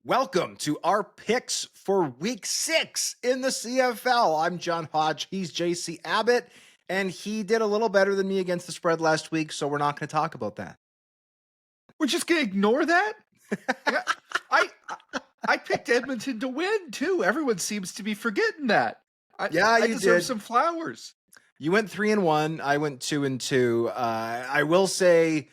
Welcome to our picks for week 6 in the CFL. I'm John Hodge. He's JC Abbott, and he did a little better than me against the spread last week, so we're not going to talk about that. We're just going to ignore that? Yeah, I picked Edmonton to win, too. Everyone seems to be forgetting that. I deserve some flowers. You went 3-1. I went 2-2. I will say,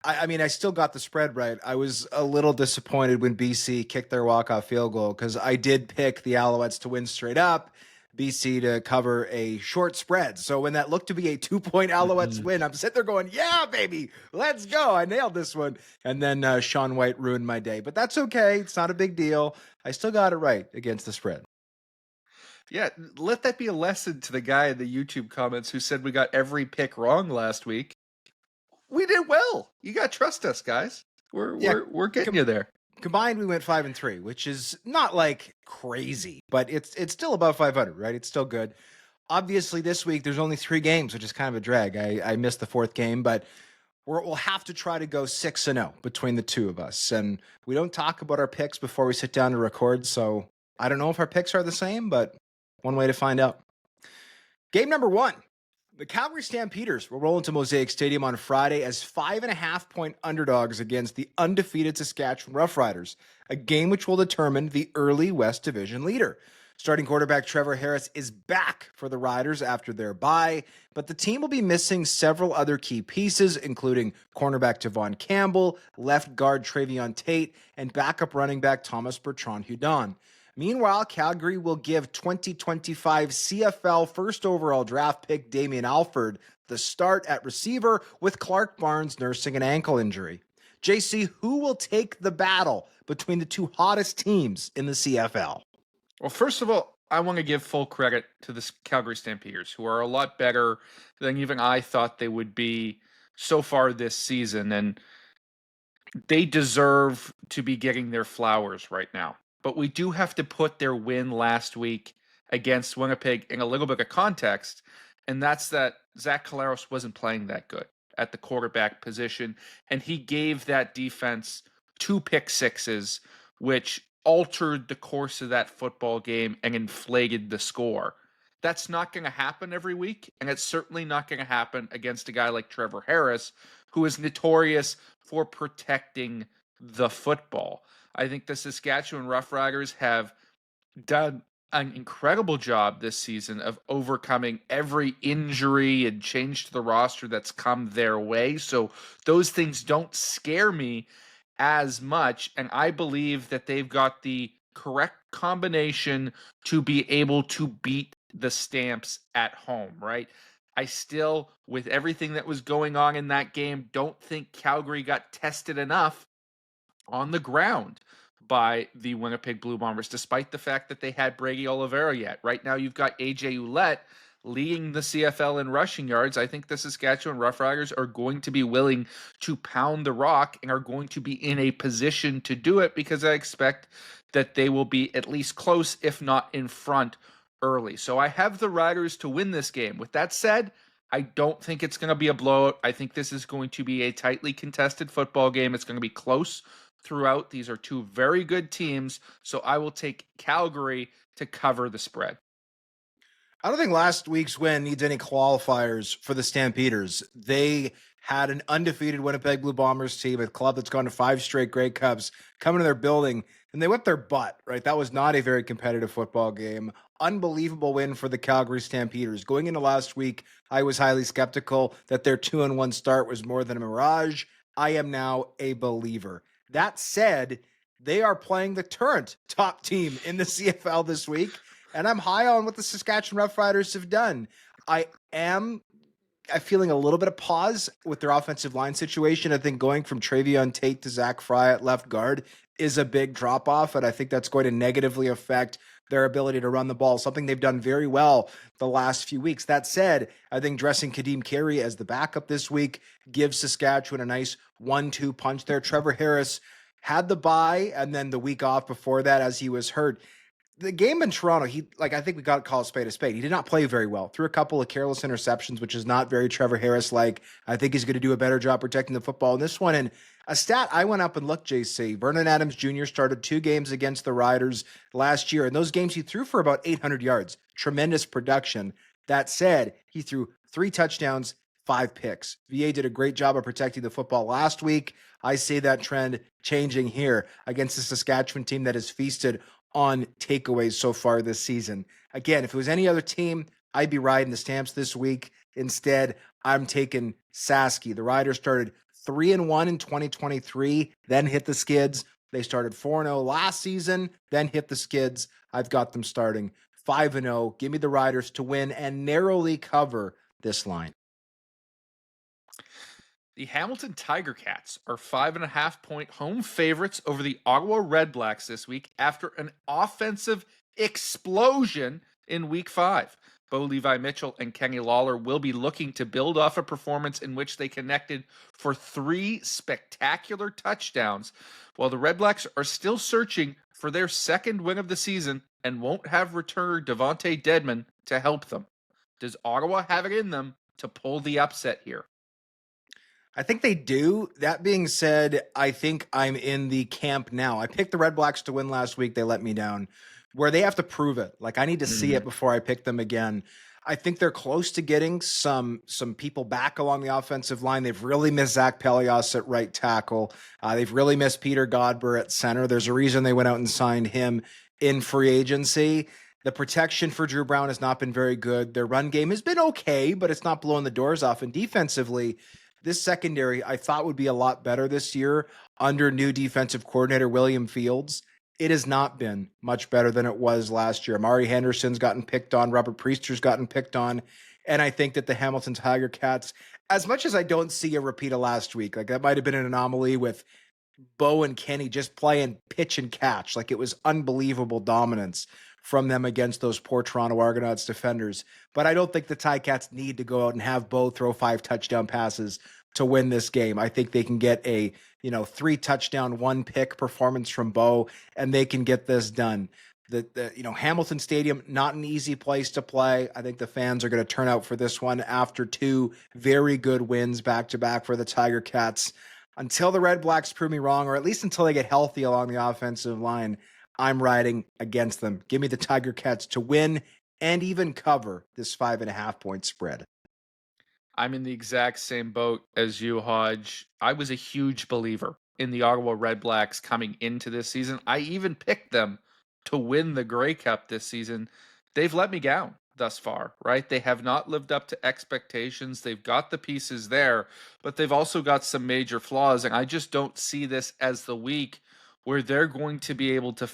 I still got the spread right. I was a little disappointed when BC kicked their walk-off field goal because I did pick the Alouettes to win straight up, BC to cover a short spread. So when that looked to be a 2-point Alouettes win, I'm sitting there going, yeah, baby, let's go. I nailed this one. And then Sean White ruined my day. But that's okay. It's not a big deal. I still got it right against the spread. Yeah, let that be a lesson to the guy in the YouTube comments who said we got every pick wrong last week. We did well. You got to trust us, guys. We're getting you there. Combined, we went 5-3, which is not like crazy, but it's still above 500, right? It's still good. Obviously, this week there's only 3 games, which is kind of a drag. I missed the 4th game, but we'll have to try to go 6-0 between the two of us. And we don't talk about our picks before we sit down to record, so I don't know if our picks are the same, but one way to find out. Game number 1. The Calgary Stampeders will roll into Mosaic Stadium on Friday as 5.5-point underdogs against the undefeated Saskatchewan Roughriders, a game which will determine the early West Division leader. Starting quarterback Trevor Harris is back for the Riders after their bye, but the team will be missing several other key pieces, including cornerback Devon Campbell, left guard Travion Tate, and backup running back Thomas Bertrand-Hudon. Meanwhile, Calgary will give 2025 CFL first overall draft pick Damian Alford the start at receiver, with Clark Barnes nursing an ankle injury. JC, who will take the battle between the two hottest teams in the CFL? Well, first of all, I want to give full credit to the Calgary Stampeders, who are a lot better than even I thought they would be so far this season, and they deserve to be getting their flowers right now. But we do have to put their win last week against Winnipeg in a little bit of context, and that's that Zach Collaros wasn't playing that good at the quarterback position, and he gave that defense 2 pick sixes, which altered the course of that football game and inflated the score. That's not going to happen every week, and it's certainly not going to happen against a guy like Trevor Harris, who is notorious for protecting the football. I think the Saskatchewan Roughriders have done an incredible job this season of overcoming every injury and change to the roster that's come their way. So those things don't scare me as much. And I believe that they've got the correct combination to be able to beat the Stamps at home, right? I still, with everything that was going on in that game, don't think Calgary got tested enough on the ground by the Winnipeg Blue Bombers, despite the fact that they had Brady Oliveira yet. Right now, you've got AJ Ouellette leading the CFL in rushing yards. I think the Saskatchewan Roughriders are going to be willing to pound the rock and are going to be in a position to do it, because I expect that they will be at least close, if not in front, early. So I have the Riders to win this game. With that said, I don't think it's going to be a blowout. I think this is going to be a tightly contested football game. It's going to be close throughout. These are 2 very good teams, so I will take Calgary to cover the spread. I don't think last week's win needs any qualifiers for the Stampeders. They had an undefeated Winnipeg Blue Bombers team, a club that's gone to 5 straight Grey Cups, coming to their building, and they whipped their butt, right? That was not a very competitive football game. Unbelievable win for the Calgary Stampeders. Going into last week, I was highly skeptical that their 2-1 start was more than a mirage. I am now a believer. That said, they are playing the current top team in the CFL this week, and I'm high on what the Saskatchewan Roughriders have done. I am feeling a little bit of pause with their offensive line situation. I think going from Travion Tate to Zach Fry at left guard is a big drop-off, and I think that's going to negatively affect their ability to run the ball, something they've done very well the last few weeks. That said, I think dressing Kadeem Carey as the backup this week gives Saskatchewan a nice 1-2 punch there. Trevor Harris had the bye, and then the week off before that as he was hurt. the game in Toronto, I think we got to call a spade a spade. He did not play very well. Threw a couple of careless interceptions, which is not very Trevor Harris like. I think he's going to do a better job protecting the football in this one. And a stat I went up and looked, JC, Vernon Adams Jr. started 2 games against the Riders last year. And those games he threw for about 800 yards. Tremendous production. That said, he threw 3 touchdowns, 5 picks. VA did a great job of protecting the football last week. I see that trend changing here against the Saskatchewan team that has feasted on takeaways so far this season. Again, if it was any other team, I'd be riding the Stamps this week. Instead, I'm taking Sasky. The Riders started 3-1 in 2023, then hit the skids. They started 4-0 last season, then hit the skids. I've got them starting 5-0. Give me the Riders to win and narrowly cover this line. The Hamilton Tiger Cats are 5.5-point home favorites over the Ottawa Redblacks this week after an offensive explosion in Week 5. Bo Levi Mitchell and Kenny Lawler will be looking to build off a performance in which they connected for 3 spectacular touchdowns, while the Redblacks are still searching for their second win of the season and won't have returner Devontae Dedmon to help them. Does Ottawa have it in them to pull the upset here? I think they do. That being said, I think I'm in the camp now. I picked the Redblacks to win last week. They let me down. Where they have to prove it. Like, I need to see it before I pick them again. I think they're close to getting some people back along the offensive line. They've really missed Zach Pelios at right tackle. They've really missed Peter Godber at center. There's a reason they went out and signed him in free agency. The protection for Drew Brown has not been very good. Their run game has been okay, but it's not blowing the doors off. And defensively, this secondary I thought would be a lot better this year under new defensive coordinator William Fields. It has not been much better than it was last year. Amari Henderson's gotten picked on. Robert Priester's gotten picked on. And I think that the Hamilton Tiger Cats, as much as I don't see a repeat of last week, like that might have been an anomaly with Bo and Kenny just playing pitch and catch. Like, it was unbelievable dominance from them against those poor Toronto Argonauts defenders. But I don't think the Ticats need to go out and have Bo throw 5 touchdown passes to win this game. I think they can get a 3 touchdown, 1 pick performance from Bo, and they can get this done. The Hamilton Stadium, not an easy place to play. I think the fans are going to turn out for this one after 2 very good wins back to back for the Tiger Cats. Until the Redblacks prove me wrong, or at least until they get healthy along the offensive line, I'm riding against them. Give me the Tiger Cats to win and even cover this 5.5-point spread. I'm in the exact same boat as you, Hodge. I was a huge believer in the Ottawa Redblacks coming into this season. I even picked them to win the Grey Cup this season. They've let me down thus far, right? They have not lived up to expectations. They've got the pieces there, but they've also got some major flaws, and I just don't see this as the week where they're going to be able to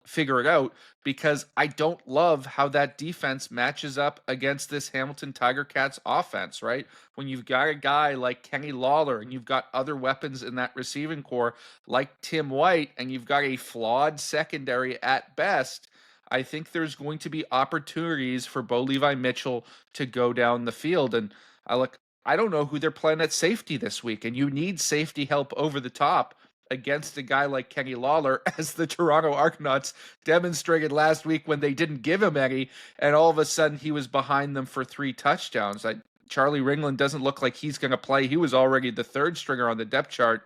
figure it out, because I don't love how that defense matches up against this Hamilton Tiger Cats offense, right? When you've got a guy like Kenny Lawler and you've got other weapons in that receiving core like Tim White, and you've got a flawed secondary at best, I think there's going to be opportunities for Bo Levi Mitchell to go down the field. And I don't know who they're playing at safety this week, and you need safety help over the top against a guy like Kenny Lawler, as the Toronto Argonauts demonstrated last week when they didn't give him any, and all of a sudden he was behind them for 3 touchdowns. Charlie Ringland doesn't look like he's going to play. He was already the 3rd stringer on the depth chart.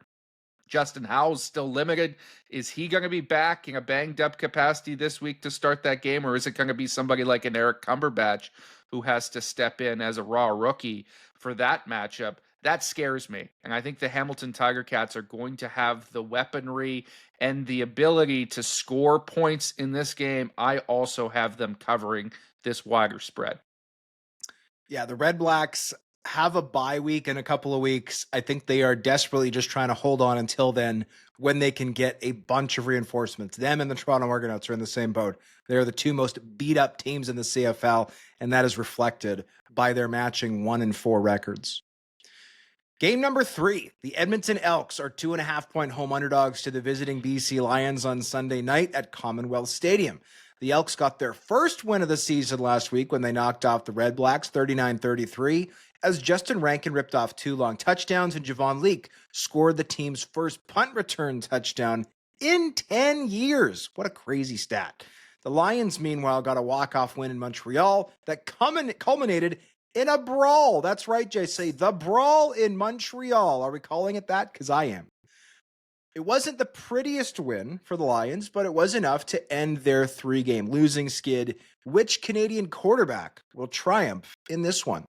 Justin Howell's still limited. Is he going to be back in a banged-up capacity this week to start that game, or is it going to be somebody like an Eric Cumberbatch who has to step in as a raw rookie for that matchup? That scares me. And I think the Hamilton Tiger Cats are going to have the weaponry and the ability to score points in this game. I also have them covering this wider spread. Yeah, the Redblacks have a bye week in a couple of weeks. I think they are desperately just trying to hold on until then, when they can get a bunch of reinforcements. Them and the Toronto Argonauts are in the same boat. They're the 2 most beat up teams in the CFL, and that is reflected by their matching 1-4 records. Game number 3, the Edmonton Elks are 2.5-point home underdogs to the visiting BC Lions on Sunday night at Commonwealth Stadium. The Elks got their first win of the season last week when they knocked off the Redblacks 39-33, as Justin Rankin ripped off 2 long touchdowns and Javon Leake scored the team's first punt return touchdown in 10 years. What a crazy stat. The Lions, meanwhile, got a walk-off win in Montreal that culminated in a brawl. That's right, JC. The brawl in Montreal. Are we calling it that? Because I am. It wasn't the prettiest win for the Lions, but it was enough to end their 3-game losing skid. Which Canadian quarterback will triumph in this one?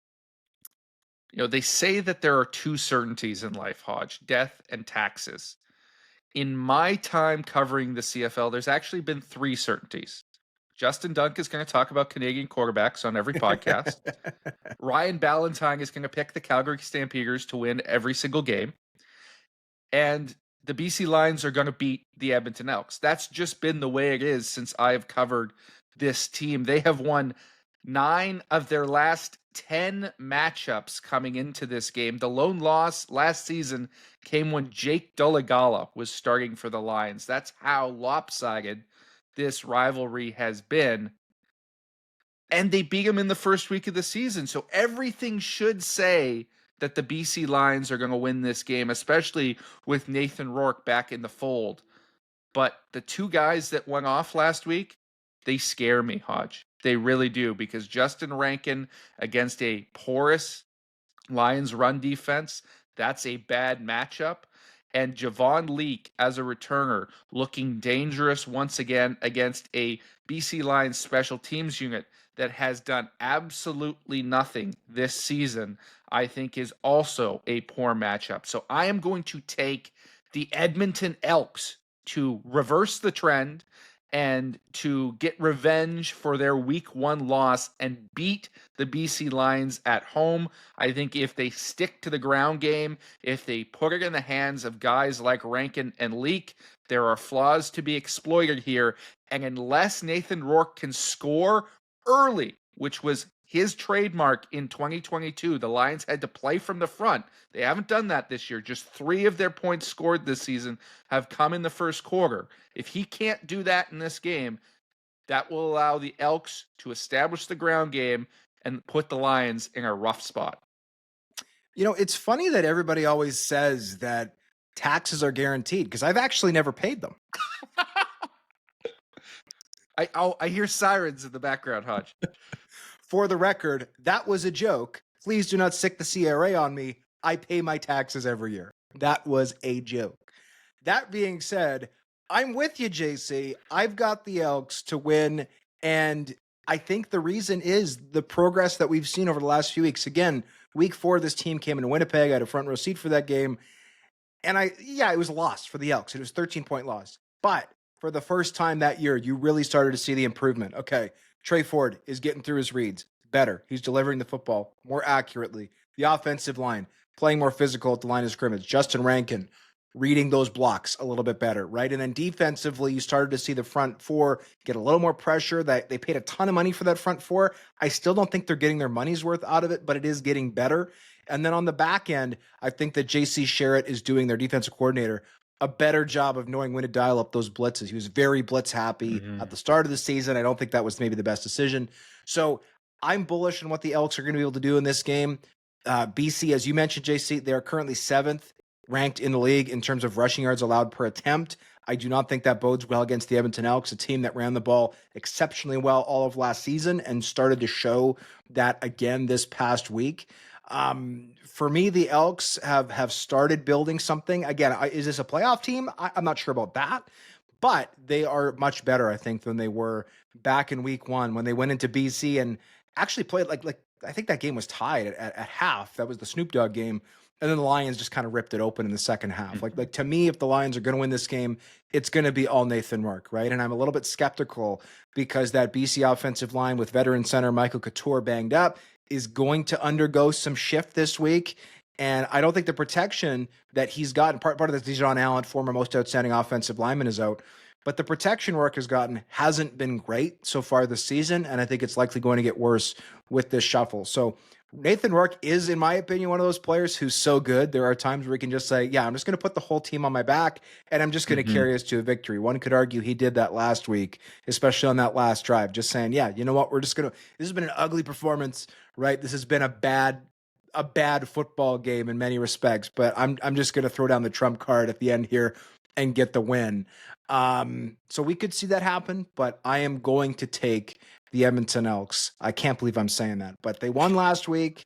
They say that there are two certainties in life, Hodge: death and taxes. In my time covering the CFL, there's actually been three certainties. Justin Dunk is going to talk about Canadian quarterbacks on every podcast. Ryan Ballantyne is going to pick the Calgary Stampeders to win every single game. And the BC Lions are going to beat the Edmonton Elks. That's just been the way it is since I have covered this team. They have won 9 of their last 10 matchups coming into this game. The lone loss last season came when Jake Dolegala was starting for the Lions. That's how lopsided this rivalry has been. And they beat him in the first week of the season. So everything should say that the BC Lions are going to win this game, especially with Nathan Rourke back in the fold. But the two guys that went off last week, they scare me, Hodge. They really do, because Justin Rankin against a porous Lions run defense, that's a bad matchup. And Javon Leake as a returner looking dangerous once again against a BC Lions special teams unit that has done absolutely nothing this season, I think is also a poor matchup. So I am going to take the Edmonton Elks to reverse the trend and to get revenge for their week 1 loss and beat the BC Lions at home. I think if they stick to the ground game, if they put it in the hands of guys like Rankin and Leake, there are flaws to be exploited here. And unless Nathan Rourke can score early, which was his trademark in 2022, the Lions had to play from the front. They haven't done that this year. Just 3 of their points scored this season have come in the first quarter. If he can't do that in this game, that will allow the Elks to establish the ground game and put the Lions in a rough spot. It's funny that everybody always says that taxes are guaranteed, because I've actually never paid them. I hear sirens in the background, Hodge. For the record, that was a joke. Please do not sick the CRA on me. I pay my taxes every year. That was a joke. That being said, I'm with you, JC. I've got the Elks to win, and I think the reason is the progress that we've seen over the last few weeks. Again, week 4, this team came into Winnipeg. I had a front row seat for that game, and it was a loss for the Elks. It was a 13-point loss. But for the first time that year, you really started to see the improvement. Okay, Trey Ford is getting through his reads better. He's delivering the football more accurately. The offensive line playing more physical at the line of scrimmage. Justin Rankin reading those blocks a little bit better, right? And then defensively, you started to see the front 4 get a little more pressure. That they paid a ton of money for that front 4. I still don't think they're getting their money's worth out of it, but it is getting better. And then on the back end, I think that JC Sherritt is doing, their defensive coordinator, a better job of knowing when to dial up those blitzes. He was very blitz happy at the start of the season. I don't think that was maybe the best decision. So I'm bullish on what the Elks are going to be able to do in this game. BC, as you mentioned, JC, they are currently 7th ranked in the league in terms of rushing yards allowed per attempt. I do not think that bodes well against the Edmonton Elks, a team that ran the ball exceptionally well all of last season and started to show that again this past week. For me, the Elks have started building something. Again, is this a playoff team? I'm not sure about that, but they are much better, I think, than they were back in week 1 when they went into BC and actually played like I think that game was tied at half. That was the Snoop Dogg game. And then the Lions just kind of ripped it open in the second half. Like to me, if the Lions are going to win this game, it's going to be all Nathan Rourke, right? And I'm a little bit skeptical because that BC offensive line with veteran center Michael Couture banged up is going to undergo some shift this week. And I don't think the protection that he's gotten, part of this, Dijon Allen, former most outstanding offensive lineman, is out. But the protection Rourke has gotten hasn't been great so far this season, and I think it's likely going to get worse with this shuffle. So Nathan Rourke is, in my opinion, one of those players who's so good. There are times where he can just say, yeah, I'm just going to put the whole team on my back, and I'm just going to carry us to a victory. One could argue he did that last week, especially on that last drive, just saying, yeah, you know what, this has been an ugly performance, right? This has been a bad football game in many respects, but I'm just going to throw down the trump card at the end here. and get the win. So we could see that happen, but I am going to take the Edmonton Elks. I can't believe I'm saying that, but they won last week.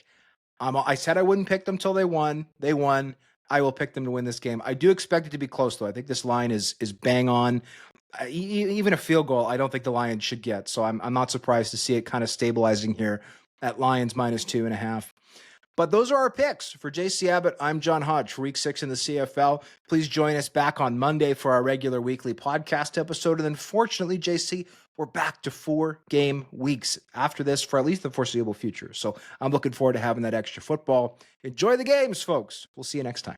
I said I wouldn't pick them till they won. They won. I will pick them to win this game. I do expect it to be close, though. I think this line is bang on. Even a field goal, I don't think the Lions should get. So I'm not surprised to see it kind of stabilizing here at Lions -2.5. But those are our picks. For JC Abbott, I'm John Hodge for Week 6 in the CFL. Please join us back on Monday for our regular weekly podcast episode. And then fortunately, JC, we're back to 4-game weeks after this for at least the foreseeable future. So I'm looking forward to having that extra football. Enjoy the games, folks. We'll see you next time.